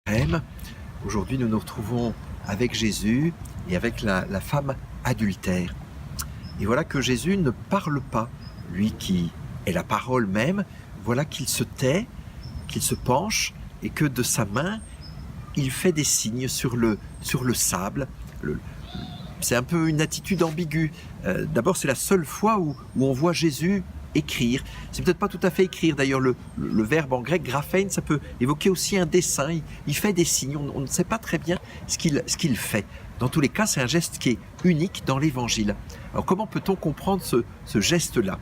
carême. Aujourd'hui, nous nous retrouvons avec Jésus et avec la femme adultère. Et voilà que Jésus ne parle pas, lui qui est la parole même, voilà qu'il se tait, qu'il se penche et que de sa main, il fait des signes sur le sable. C'est un peu une attitude ambiguë. D'abord, c'est la seule fois où on voit Jésus écrire. C'est peut-être pas tout à fait écrire. D'ailleurs, le verbe en grec, graphein, ça peut évoquer aussi un dessin. Il fait des signes. On ne sait pas très bien ce qu'il fait. Dans tous les cas, c'est un geste qui est unique dans l'Évangile. Alors, comment peut-on comprendre ce geste-là ?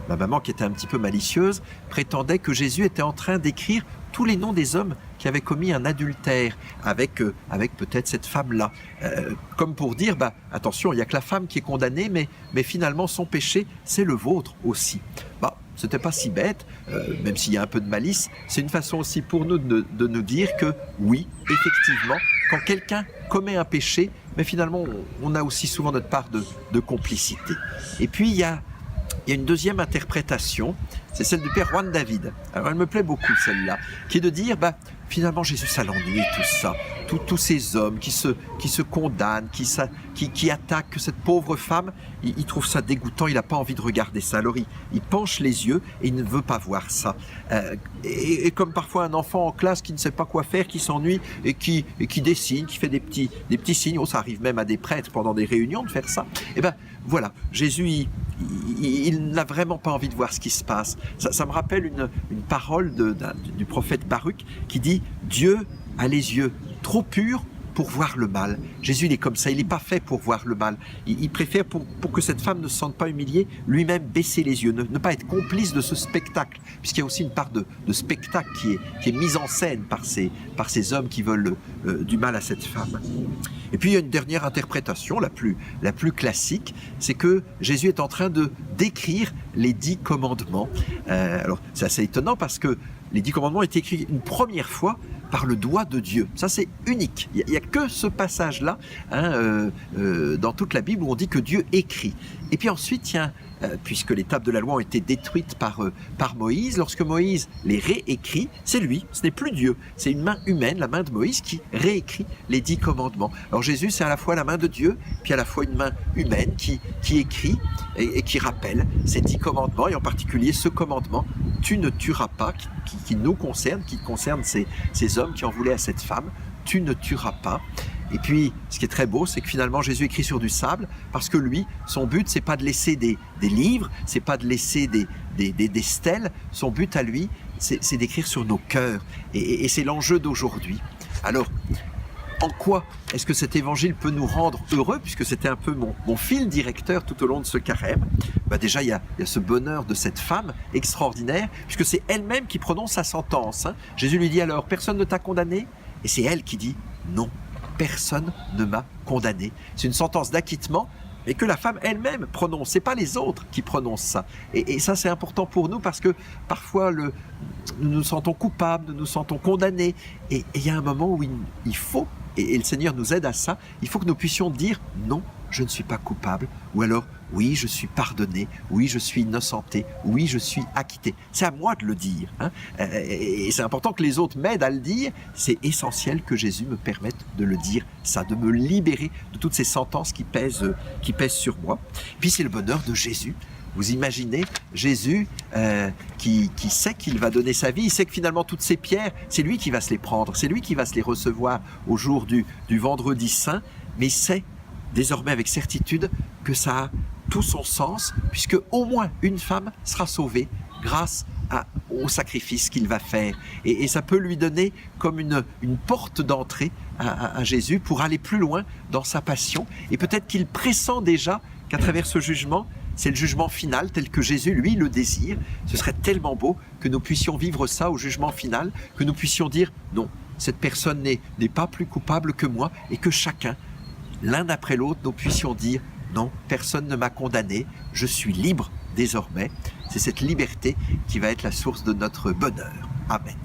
Ma maman, qui était un petit peu malicieuse, prétendait que Jésus était en train d'écrire tous les noms des hommes qui avaient commis un adultère avec peut-être cette femme-là. Comme pour dire, attention, il n'y a que la femme qui est condamnée, mais finalement son péché, c'est le vôtre aussi. C'était pas si bête, même s'il y a un peu de malice, c'est une façon aussi pour nous de nous dire que oui, effectivement, quand quelqu'un commet un péché, mais finalement on a aussi souvent notre part de complicité. Et puis il y a une deuxième interprétation, c'est celle du père Juan David. Alors elle me plaît beaucoup celle-là, qui est de dire, finalement Jésus, ça l'ennuie tout ça, tous ces hommes qui se condamnent, qui attaquent cette pauvre femme, il trouve ça dégoûtant, il n'a pas envie de regarder ça. Alors il penche les yeux et il ne veut pas voir ça. Et comme parfois un enfant en classe qui ne sait pas quoi faire, qui s'ennuie et qui dessine, qui fait des petits signes, ça arrive même à des prêtres pendant des réunions de faire ça. Et voilà, Jésus, il n'a vraiment pas envie de voir ce qui se passe. Ça me rappelle une parole du prophète Baruch qui dit « Dieu a les yeux trop purs pour voir le mal ». Jésus, il est comme ça, il n'est pas fait pour voir le mal. Il préfère, pour que cette femme ne se sente pas humiliée, lui-même baisser les yeux, ne pas être complice de ce spectacle, puisqu'il y a aussi une part de spectacle qui est mise en scène par ces hommes qui veulent du mal à cette femme. Et puis il y a une dernière interprétation, la plus classique, c'est que Jésus est en train de décrire les 10 commandements. Alors c'est assez étonnant parce que les 10 commandements ont été écrits une première fois par le doigt de Dieu. Ça, c'est unique. Il n'y a que ce passage-là dans toute la Bible où on dit que Dieu écrit. Et puis ensuite, il y a puisque les tables de la loi ont été détruites par Moïse, lorsque Moïse les réécrit, c'est lui, ce n'est plus Dieu. C'est une main humaine, la main de Moïse, qui réécrit les 10 commandements. Alors Jésus, c'est à la fois la main de Dieu, puis à la fois une main humaine qui écrit et qui rappelle ces 10 commandements, et en particulier ce commandement, tu ne tueras pas, qui nous concerne, qui concerne ces hommes qui en voulaient à cette femme, tu ne tueras pas. Et puis, ce qui est très beau, c'est que finalement, Jésus écrit sur du sable, parce que lui, son but, c'est pas de laisser des livres, c'est pas de laisser des stèles. Son but à lui, c'est d'écrire sur nos cœurs. Et c'est l'enjeu d'aujourd'hui. Alors, en quoi est-ce que cet évangile peut nous rendre heureux, puisque c'était un peu mon fil directeur tout au long de ce carême. Déjà, il y a ce bonheur de cette femme extraordinaire, puisque c'est elle-même qui prononce sa sentence. Jésus lui dit alors, personne ne t'a condamné? Et c'est elle qui dit, non. Personne ne m'a condamné. C'est une sentence d'acquittement, mais que la femme elle-même prononce. Ce n'est pas les autres qui prononcent ça. Et ça, c'est important pour nous parce que parfois, nous nous sentons coupables, nous nous sentons condamnés. Et il y a un moment où il faut, et le Seigneur nous aide à ça, il faut que nous puissions dire non, je ne suis pas coupable, ou alors oui, je suis pardonné, oui, je suis innocenté, oui, je suis acquitté. C'est à moi de le dire. Et c'est important que les autres m'aident à le dire. C'est essentiel que Jésus me permette de le dire, ça, de me libérer de toutes ces sentences qui pèsent sur moi. Puis c'est le bonheur de Jésus. Vous imaginez Jésus qui sait qu'il va donner sa vie, il sait que finalement toutes ces pierres, c'est lui qui va se les prendre, c'est lui qui va se les recevoir au jour du vendredi saint, mais il sait désormais avec certitude que ça a tout son sens, puisque au moins une femme sera sauvée grâce au sacrifice qu'il va faire. Et ça peut lui donner comme une porte d'entrée à Jésus pour aller plus loin dans sa passion. Et peut-être qu'il pressent déjà qu'à travers ce jugement, c'est le jugement final tel que Jésus, lui, le désire. Ce serait tellement beau que nous puissions vivre ça au jugement final, que nous puissions dire non, cette personne n'est pas plus coupable que moi, et que chacun, l'un après l'autre, nous puissions dire non, personne ne m'a condamné, je suis libre désormais. C'est cette liberté qui va être la source de notre bonheur. Amen.